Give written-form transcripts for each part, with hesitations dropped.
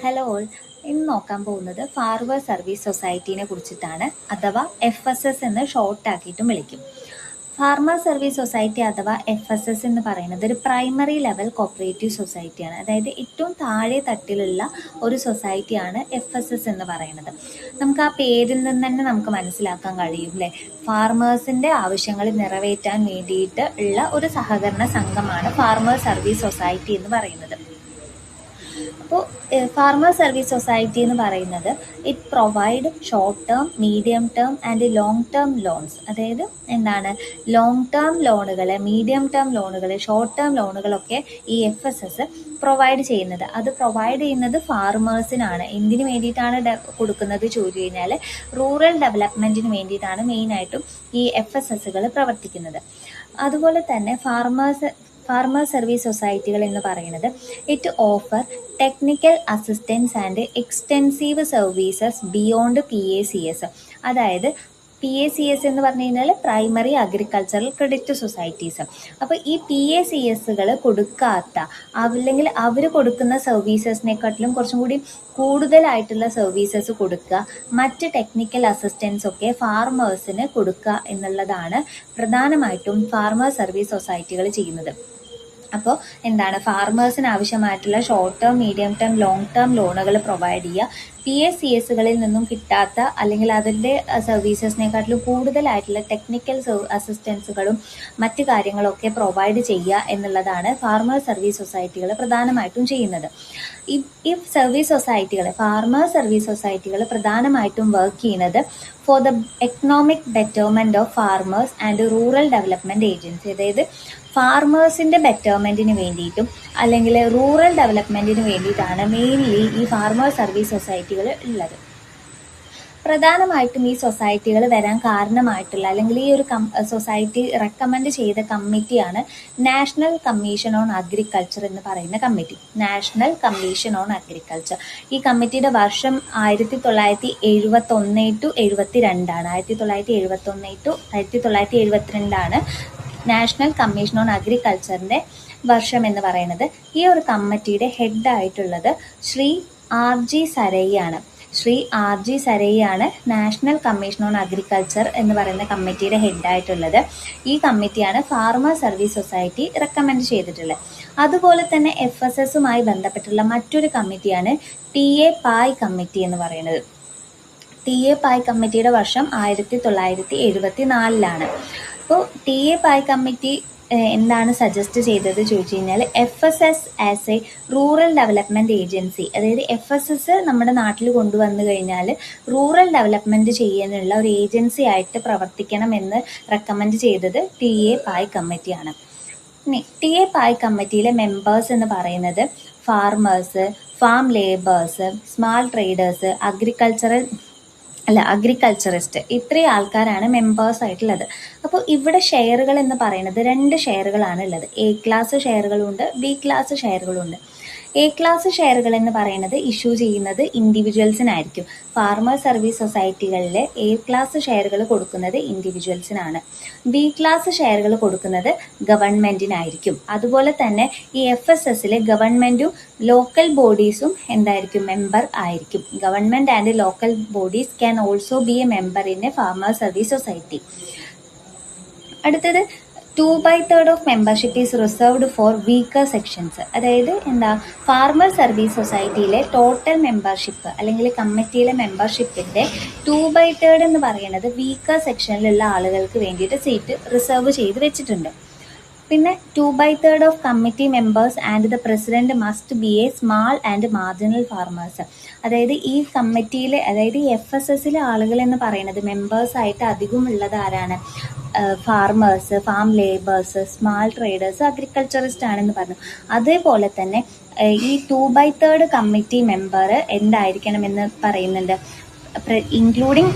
Hello all. ഇന്ന് നോക്കാൻ പോകുന്നത് ഫാർമർ സർവീസ് സൊസൈറ്റീനെ കുറിച്ചിട്ടാണ്, അഥവാ FSS എന്ന് ഷോർട്ടാക്കിയിട്ടും വിളിക്കും. ഫാർമർ സർവീസ് സൊസൈറ്റി അഥവാ FSS എന്ന് പറയുന്നത് ഒരു പ്രൈമറി ലെവൽ കോപ്പറേറ്റീവ് സൊസൈറ്റിയാണ്. അതായത് ഏറ്റവും താഴെ തട്ടിലുള്ള ഒരു സൊസൈറ്റിയാണ് FSS എന്ന് പറയുന്നത്. നമുക്ക് ആ പേരിൽ നിന്ന് തന്നെ നമുക്ക് മനസ്സിലാക്കാൻ കഴിയും അല്ലേ, ഫാർമേഴ്സിൻ്റെ ആവശ്യങ്ങൾ നിറവേറ്റാൻ വേണ്ടിയിട്ട് ഉള്ള ഒരു സഹകരണ സംഘമാണ് ഫാർമർ സർവീസ് സൊസൈറ്റി എന്ന് പറയുന്നത്. അപ്പോൾ ഫാർമർ സർവീസ് സൊസൈറ്റി എന്ന് പറയുന്നത് it provide short term, medium term and long term loans. അതായത് എന്താണ്, ലോങ് ടേം ലോണുകൾ, മീഡിയം ടേം ലോണുകൾ, ഷോർട്ട് ടേം ലോണുകളൊക്കെ ഈ FSS പ്രൊവൈഡ് ചെയ്യുന്നത്. അത് പ്രൊവൈഡ് ചെയ്യുന്നത് ഫാർമേഴ്സിനാണ്. എന്തിനു വേണ്ടിയിട്ടാണ് കൊടുക്കുന്നത് ചോദിച്ചു കഴിഞ്ഞാൽ, റൂറൽ ഡെവലപ്മെൻറ്റിന് വേണ്ടിയിട്ടാണ് മെയിനായിട്ടും ഈ FSSകൾ പ്രവർത്തിക്കുന്നത്. അതുപോലെ തന്നെ ഫാർമർ സർവീസ് സൊസൈറ്റികൾ എന്ന് പറയുന്നത് it offer technical assistance and extensive services beyond PACS. അതായത് PACS എന്ന് പറഞ്ഞു കഴിഞ്ഞാൽ പ്രൈമറി അഗ്രികൾച്ചറൽ ക്രെഡിറ്റ് സൊസൈറ്റീസ്. അപ്പോൾ ഈ PACSകൾ കൊടുക്കാത്ത, അല്ലെങ്കിൽ അവർ കൊടുക്കുന്ന സർവീസസിനെക്കാട്ടിലും കുറച്ചും കൂടി കൂടുതലായിട്ടുള്ള സർവീസസ് കൊടുക്കുക, മറ്റ് ടെക്നിക്കൽ അസിസ്റ്റൻസ് ഒക്കെ ഫാർമേഴ്സിന് കൊടുക്കുക എന്നുള്ളതാണ് പ്രധാനമായിട്ടും ഫാർമർ സർവീസ് സൊസൈറ്റികൾ ചെയ്യുന്നത്. അപ്പോൾ എന്താണ്, ഫാർമേഴ്സിന് ആവശ്യമായിട്ടുള്ള short term, medium term, long term ലോണുകൾ പ്രൊവൈഡ് ചെയ്യുക. PACSകളിൽ നിന്നും കിട്ടാത്ത, അല്ലെങ്കിൽ അതിൻ്റെ സർവീസസിനെക്കാട്ടിലും കൂടുതലായിട്ടുള്ള ടെക്നിക്കൽ അസിസ്റ്റൻസുകളും മറ്റു കാര്യങ്ങളൊക്കെ പ്രൊവൈഡ് ചെയ്യുക എന്നുള്ളതാണ് ഫാർമർ സർവീസ് സൊസൈറ്റികൾ പ്രധാനമായിട്ടും ചെയ്യുന്നത്. ഈ സർവീസ് സൊസൈറ്റികൾ, ഫാർമർ സർവീസ് സൊസൈറ്റികൾ പ്രധാനമായിട്ടും വർക്ക് ചെയ്യുന്നത് for the economic betterment of farmers and rural development agency. അതായത് ഫാർമേഴ്സിൻ്റെ ബെറ്റർമെൻറ്റിന് വേണ്ടിയിട്ടും അല്ലെങ്കിൽ റൂറൽ ഡെവലപ്മെൻറ്റിന് വേണ്ടിയിട്ടാണ് മെയിൻലി ഈ ഫാർമർ സർവീസ് സൊസൈറ്റികൾ ഉള്ളത്. പ്രധാനമായിട്ടും ഈ സൊസൈറ്റികൾ വരാൻ കാരണമായിട്ടുള്ള, അല്ലെങ്കിൽ ഈ ഒരു സൊസൈറ്റി റെക്കമെൻഡ് ചെയ്ത കമ്മിറ്റിയാണ് നാഷണൽ കമ്മീഷൻ ഓൺ അഗ്രികൾച്ചർ എന്ന് പറയുന്ന committee. National commission on agriculture. ഈ കമ്മിറ്റിയുടെ വർഷം 1971 to 72 ആണ്. 1971 to 1972 നാഷണൽ കമ്മീഷൻ ഓൺ അഗ്രികൾച്ചറിൻ്റെ വർഷം എന്ന് പറയുന്നത്. ഈ ഒരു കമ്മിറ്റിയുടെ ഹെഡായിട്ടുള്ളത് ശ്രീ RG സരൈയാണ്. ശ്രീ RG സരൈയാണ് നാഷണൽ കമ്മീഷൻ ഓൺ അഗ്രികൾച്ചർ എന്ന് പറയുന്ന കമ്മിറ്റിയുടെ ഹെഡായിട്ടുള്ളത്. ഈ കമ്മിറ്റിയാണ് ഫാർമർ സർവീസ് സൊസൈറ്റി റെക്കമെൻഡ് ചെയ്തിട്ടുള്ളത്. അതുപോലെ തന്നെ FSSുമായി ബന്ധപ്പെട്ടുള്ള മറ്റൊരു കമ്മിറ്റിയാണ് TA പായ് കമ്മിറ്റി എന്ന് പറയുന്നത്. TA പായ് കമ്മിറ്റിയുടെ വർഷം 1974. അപ്പോൾ TA പായ് കമ്മിറ്റി എന്താണ് സജസ്റ്റ് ചെയ്തത് ചോദിച്ചു കഴിഞ്ഞാൽ, FSS as A rural development agency. അതായത് FSS നമ്മുടെ നാട്ടിൽ കൊണ്ടുവന്നു കഴിഞ്ഞാൽ റൂറൽ ഡെവലപ്മെൻറ്റ് ചെയ്യാനുള്ള ഒരു ഏജൻസി ആയിട്ട് പ്രവർത്തിക്കണമെന്ന് റെക്കമെൻഡ് ചെയ്തത് TA പായ് കമ്മിറ്റിയാണ്. TA പായ് കമ്മിറ്റിയിലെ മെമ്പേഴ്സ് എന്ന് പറയുന്നത് farmers, farm labours, small traders, agriculturist, ഇത്രയും ആൾക്കാരാണ് മെമ്പേഴ്സ് ആയിട്ടുള്ളത്. അപ്പോൾ ഇവിടെ ഷെയറുകൾ എന്ന് പറയുന്നത് 2 ഷെയറുകളാണ് ഉള്ളത്. A ക്ലാസ് ഷെയറുകളുണ്ട്, B ക്ലാസ് ഷെയറുകളുണ്ട്. A ക്ലാസ് ഷെയറുകൾ എന്ന് പറയുന്നത് ഇഷ്യൂ ചെയ്യുന്നത് ഇൻഡിവിജ്വൽസിനായിരിക്കും. ഫാർമർ സർവീസ് സൊസൈറ്റികളിൽ A ക്ലാസ് ഷെയറുകൾ കൊടുക്കുന്നത് ഇൻഡിവിജ്വൽസിനാണ്. B ക്ലാസ് ഷെയറുകൾ കൊടുക്കുന്നത് ഗവൺമെൻറ്റിനായിരിക്കും. അതുപോലെ തന്നെ ഈ FSSൽ ഗവൺമെൻറ്റും ലോക്കൽ ബോഡീസും എന്തായിരിക്കും, മെമ്പർ ആയിരിക്കും. Government and local bodies can also be A member in A farmer service society. അടുത്തത് 2/3 of membership is reserved for weaker sections. അതായത് ഫാർമർ സർവീസ് സൊസൈറ്റിയിലെ ടോട്ടൽ മെമ്പർഷിപ്പ് അല്ലെങ്കിൽ കമ്മിറ്റിയിലെ മെമ്പർഷിപ്പിൻ്റെ 2/3 എന്ന് പറയുന്നത് വീക്കർ സെക്ഷനിലുള്ള ആളുകൾക്ക് വേണ്ടിയിട്ട് സീറ്റ് റിസർവ് ചെയ്ത് വെച്ചിട്ടുണ്ട്. പിന്നെ 2/3 of committee members and the president must be A small and marginal farmers. അതായത് ഈ കമ്മിറ്റിയിൽ, അതായത് ഈ FSSലെ ആളുകൾ എന്ന് പറയുന്നത് മെമ്പേഴ്സായിട്ട് അധികം ഉള്ളത് ആരാണ്, farmers, farm labours, small traders, agriculturist ആണെന്ന് പറഞ്ഞു. അതേപോലെ തന്നെ ഈ 2/3 കമ്മിറ്റി മെമ്പർ എന്തായിരിക്കണമെന്ന് പറയുന്നുണ്ട്, ഇൻക്ലൂഡിങ്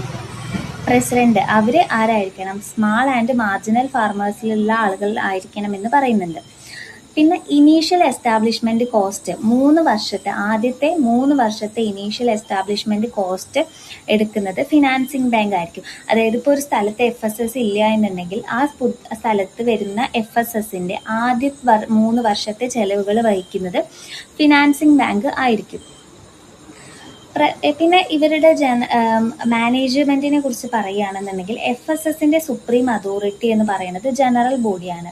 പ്രസിഡന്റ്. അവർ ആരായിരിക്കണം, സ്മാൾ ആൻഡ് മാർജിനൽ ഫാർമേഴ്സിലുള്ള ആളുകൾ ആയിരിക്കണമെന്ന് പറയുന്നുണ്ട്. പിന്നെ ഇനീഷ്യൽ എസ്റ്റാബ്ലിഷ്മെൻറ്റ് കോസ്റ്റ് 3 വർഷത്തെ, ആദ്യത്തെ 3 വർഷത്തെ ഇനീഷ്യൽ എസ്റ്റാബ്ലിഷ്മെൻറ്റ് കോസ്റ്റ് എടുക്കുന്നത് ഫിനാൻസിങ് ബാങ്ക് ആയിരിക്കും. അതായത് ഇപ്പോൾ ഒരു സ്ഥലത്ത് FSS ഇല്ല എന്നുണ്ടെങ്കിൽ ആ സ്ഥലത്ത് വരുന്ന FSSൻ്റെ ആദ്യ 3 വർഷത്തെ ചെലവുകൾ വഹിക്കുന്നത് ഫിനാൻസിങ് ബാങ്ക് ആയിരിക്കും. പിന്നെ ഇവരുടെ മാനേജ്മെന്റിനെ കുറിച്ച് പറയുകയാണെന്നുണ്ടെങ്കിൽ FSSന്റെ സുപ്രീം അതോറിറ്റി എന്ന് പറയുന്നത് ജനറൽ ബോഡിയാണ്.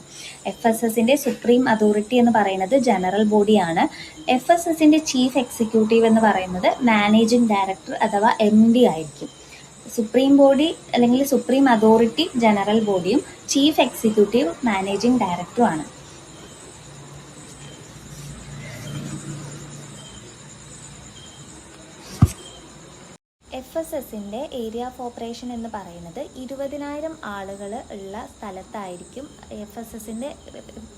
FSSന്റെ സുപ്രീം അതോറിറ്റി എന്ന് പറയുന്നത് ജനറൽ ബോഡിയാണ്. FSSന്റെ ചീഫ് എക്സിക്യൂട്ടീവ് എന്ന് പറയുന്നത് മാനേജിംഗ് ഡയറക്ടർ അഥവാ MD ആയിരിക്കും. സുപ്രീം ബോഡി അല്ലെങ്കിൽ സുപ്രീം അതോറിറ്റി ജനറൽ ബോഡിയും ചീഫ് എക്സിക്യൂട്ടീവ് മാനേജിംഗ് ഡയറക്ടറും ആണ്. FSSന്റെ ഏരിയ ഓഫ് ഓപ്പറേഷൻ എന്ന് പറയുന്നത് 20,000 ആളുകൾ ഉള്ള സ്ഥലത്തായിരിക്കും FSSന്റെ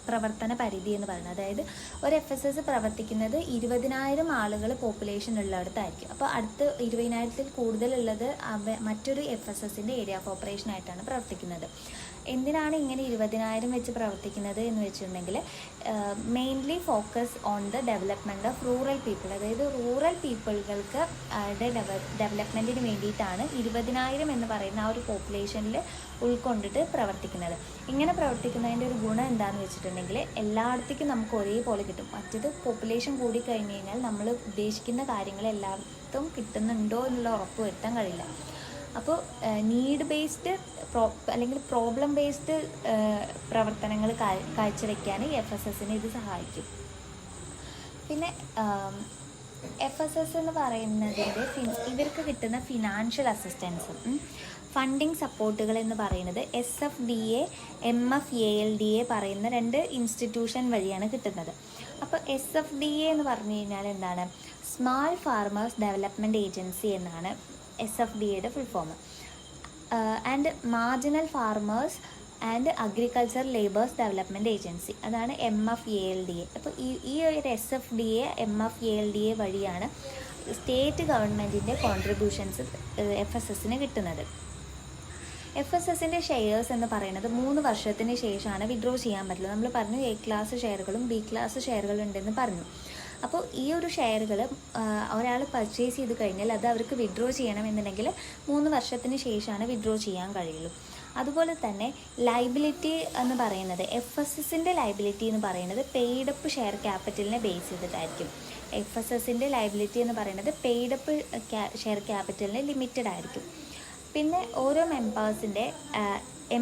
പ്രവർത്തന പരിധി എന്ന് പറയുന്നത്. അതായത് ഒരു FSS പ്രവർത്തിക്കുന്നത് 20,000 ആളുകൾ പോപ്പുലേഷൻ ഉള്ളിടത്തായിരിക്കും. അപ്പോൾ അടുത്ത് 20,000-ൽ കൂടുതലുള്ളത് മറ്റൊരു FSSന്റെ ഏരിയ ഓഫ് ഓപ്പറേഷൻ ആയിട്ടാണ് പ്രവർത്തിക്കുന്നത്. എന്തിനാണ് ഇങ്ങനെ 20,000 വെച്ച് പ്രവർത്തിക്കുന്നത് എന്ന് വെച്ചിട്ടുണ്ടെങ്കിൽ mainly focus on the development of rural people. അതായത് റൂറൽ പീപ്പിളുകൾക്ക് ഡെവലപ്മെൻറ്റിന് വേണ്ടിയിട്ടാണ് 20,000 എന്ന് പറയുന്ന ആ ഒരു പോപ്പുലേഷനിൽ ഉൾക്കൊണ്ടിട്ട് പ്രവർത്തിക്കുന്നത്. ഇങ്ങനെ പ്രവർത്തിക്കുന്നതിൻ്റെ ഒരു ഗുണം എന്താണെന്ന് വെച്ചിട്ടുണ്ടെങ്കിൽ എല്ലായിടത്തേക്കും നമുക്ക് ഒരേപോലെ കിട്ടും. മറ്റത് പോപ്പുലേഷൻ കൂടി കഴിഞ്ഞ് കഴിഞ്ഞാൽ നമ്മൾ ഉദ്ദേശിക്കുന്ന കാര്യങ്ങൾ എല്ലായിടത്തും കിട്ടുന്നുണ്ടോ എന്നുള്ള ഉറപ്പ് വരുത്താൻ കഴിയില്ല. അപ്പോൾ നീഡ് ബേസ്ഡ് അല്ലെങ്കിൽ പ്രോബ്ലം ബേസ്ഡ് പ്രവർത്തനങ്ങൾ കാഴ്ചവെക്കാൻ FSSനെ ഇത് സഹായിക്കും. പിന്നെ FSS എന്ന് പറയുന്നതിൻ്റെ ഇവർക്ക് കിട്ടുന്ന ഫിനാൻഷ്യൽ അസിസ്റ്റൻസും ഫണ്ടിങ് സപ്പോർട്ടുകൾ എന്ന് പറയുന്നത് SFDA MFALDA പറയുന്ന 2 ഇൻസ്റ്റിറ്റ്യൂഷൻ വഴിയാണ് കിട്ടുന്നത്. അപ്പോൾ SFDA എന്ന് പറഞ്ഞു കഴിഞ്ഞാൽ എന്താണ്? സ്മാൾ ഫാർമേഴ്സ് ഡെവലപ്മെൻറ്റ് ഏജൻസി എന്നാണ് SFDAയുടെ full form. And marginal farmers and agriculture labours development agency, അതാണ് MFALDA. അപ്പോൾ ഈ ഒരു SFDA MFALDA വഴിയാണ് സ്റ്റേറ്റ് ഗവൺമെൻറ്റിൻ്റെ കോൺട്രിബ്യൂഷൻസ് FSSന് കിട്ടുന്നത്. FSSന്റെ ഷെയർസ് എന്ന് പറയുന്നത് 3 വർഷത്തിന് ശേഷമാണ് വിഡ്രോ ചെയ്യാൻ പറ്റുള്ളൂ. നമ്മൾ പറഞ്ഞു A ക്ലാസ് ഷെയറുകളും B ക്ലാസ് ഷെയറുകളും ഉണ്ടെന്ന് പറഞ്ഞു. അപ്പോൾ ഈ ഒരു ഷെയറുകൾ ഒരാൾ പർച്ചേസ് ചെയ്ത് കഴിഞ്ഞാൽ അത് അവർക്ക് വിഡ്രോ ചെയ്യണമെന്നുണ്ടെങ്കിൽ 3 വർഷത്തിന് ശേഷമാണ് വിഡ്രോ ചെയ്യാൻ കഴിയുള്ളൂ. അതുപോലെ തന്നെ ലൈബിലിറ്റി എന്ന് പറയുന്നത് FSSന്റെ ലൈബിലിറ്റി എന്ന് പറയുന്നത് പെയ്ഡപ്പ് ഷെയർ ക്യാപിറ്റലിനെ ബേസ് ചെയ്തിട്ടായിരിക്കും. FSSന്റെ ലൈബിലിറ്റി എന്ന് പറയുന്നത് പെയ്ഡപ്പ് ഷെയർ ക്യാപിറ്റലിന് ലിമിറ്റഡ് ആയിരിക്കും. പിന്നെ ഓരോ മെമ്പേഴ്സിൻ്റെ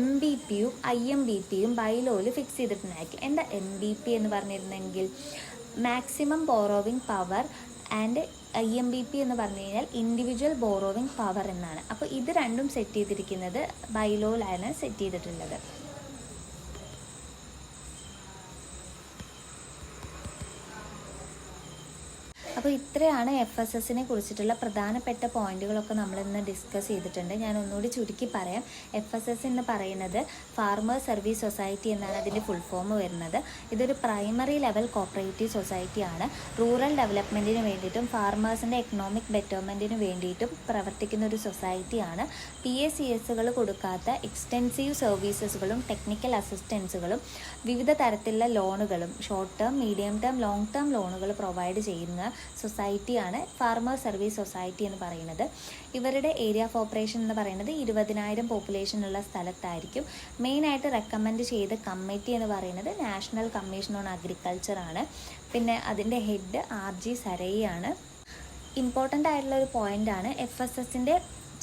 MBPയും IMBPയും ബൈലോയിൽ ഫിക്സ് ചെയ്തിട്ടുണ്ടായിരിക്കും. എന്താ MBP എന്ന് പറഞ്ഞിരുന്നെങ്കിൽ maximum borrowing power and IMBP എന്ന് പറഞ്ഞു കഴിഞ്ഞാൽ ഇൻഡിവിജ്വൽ ബോറോവിങ് പവർ എന്നാണ്. അപ്പോൾ ഇത് രണ്ടും സെറ്റ് ചെയ്തിരിക്കുന്നത് ബൈലോയിലാണ് സെറ്റ് ചെയ്തിട്ടുള്ളത്. അപ്പോൾ ഇത്രയാണ് FSSനെ കുറിച്ചിട്ടുള്ള പ്രധാനപ്പെട്ട പോയിന്റുകളൊക്കെ നമ്മളിന്ന് ഡിസ്കസ് ചെയ്തിട്ടുണ്ട്. ഞാൻ ഒന്നുകൂടി ചുരുക്കി പറയാം. FSS എന്ന് പറയുന്നത് ഫാർമേഴ്സ് സർവീസ് സൊസൈറ്റി എന്നാണ് അതിൻ്റെ ഫുൾ ഫോം വരുന്നത്. ഇതൊരു പ്രൈമറി ലെവൽ കോപ്പറേറ്റീവ് സൊസൈറ്റിയാണ്. റൂറൽ ഡെവലപ്മെൻറ്റിന് വേണ്ടിയിട്ടും ഫാർമേഴ്സിൻ്റെ എക്കണോമിക് ബെറ്റർമെൻറ്റിന് വേണ്ടിയിട്ടും പ്രവർത്തിക്കുന്ന ഒരു സൊസൈറ്റിയാണ്. PACSകൾ കൊടുക്കാത്ത എക്സ്റ്റെൻസീവ് സർവീസസുകളും ടെക്നിക്കൽ അസിസ്റ്റൻസുകളും വിവിധ തരത്തിലുള്ള ലോണുകളും short term, medium term, long term ലോണുകൾ പ്രൊവൈഡ് ചെയ്യുന്ന സൊസൈറ്റിയാണ് ഫാർമേഴ്സ് സർവീസ് സൊസൈറ്റി എന്ന് പറയുന്നത്. ഇവരുടെ ഏരിയ ഓഫ് ഓപ്പറേഷൻ എന്ന് പറയുന്നത് 20,000 പോപ്പുലേഷനുള്ള സ്ഥലത്തായിരിക്കും. മെയിനായിട്ട് റെക്കമെൻഡ് ചെയ്ത കമ്മിറ്റി എന്ന് പറയുന്നത് നാഷണൽ കമ്മീഷൻ ഓൺ അഗ്രികൾച്ചർ ആണ്. പിന്നെ അതിൻ്റെ ഹെഡ് RG സരൈ ആണ്. ഇമ്പോർട്ടൻ്റ് ആയിട്ടുള്ള ഒരു പോയിൻ്റാണ് FSSൻ്റെ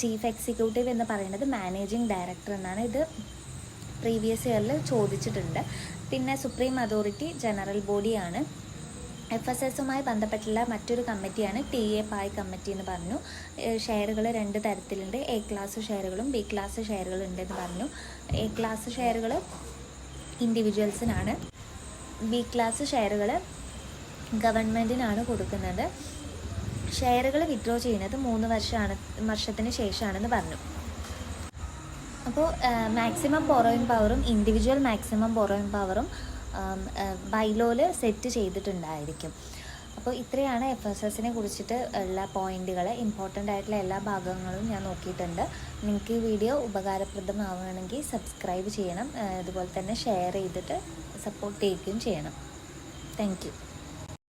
ചീഫ് എക്സിക്യൂട്ടീവ് എന്ന് പറയുന്നത് മാനേജിംഗ് ഡയറക്ടർ എന്നാണ്. ഇത് പ്രീവിയസ് ഇയറിൽ ചോദിച്ചിട്ടുണ്ട്. പിന്നെ സുപ്രീം അതോറിറ്റി ജനറൽ ബോഡിയാണ്. FSSുമായി ബന്ധപ്പെട്ടുള്ള മറ്റൊരു കമ്മിറ്റിയാണ് TAPAI കമ്മിറ്റി എന്ന് പറഞ്ഞു. ഷെയറുകൾ 2 തരത്തിലുണ്ട്. A ക്ലാസ് ഷെയറുകളും B ക്ലാസ് ഷെയറുകളും ഉണ്ടെന്ന് പറഞ്ഞു. A ക്ലാസ് ഷെയറുകൾ ഇൻഡിവിജ്വൽസിനാണ്. B ക്ലാസ് ഷെയറുകൾ ഗവൺമെൻറ്റിനാണ് കൊടുക്കുന്നത്. ഷെയറുകൾ വിഡ്രോ ചെയ്യുന്നത് 3 വർഷത്തിന് ശേഷമാണെന്ന് പറഞ്ഞു. അപ്പോൾ മാക്സിമം ബോറോയിങ് പവറും ഇൻഡിവിജ്വൽ മാക്സിമം ബോറോയിങ് പവറും ബൈലോയിൽ സെറ്റ് ചെയ്തിട്ടുണ്ടായിരിക്കും. അപ്പോൾ ഇത്രയാണ് FSSനെ കുറിച്ചിട്ട് ഉള്ള പോയിന്റുകൾ. ഇമ്പോർട്ടൻ്റ് ആയിട്ടുള്ള എല്ലാ ഭാഗങ്ങളും ഞാൻ നോക്കിയിട്ടുണ്ട്. നിങ്ങൾക്ക് ഈ വീഡിയോ ഉപകാരപ്രദമാവുകയാണെങ്കിൽ സബ്സ്ക്രൈബ് ചെയ്യണം. അതുപോലെ തന്നെ ഷെയർ ചെയ്തിട്ട് സപ്പോർട്ട് ചെയ്യുകയും ചെയ്യണം. Thank you.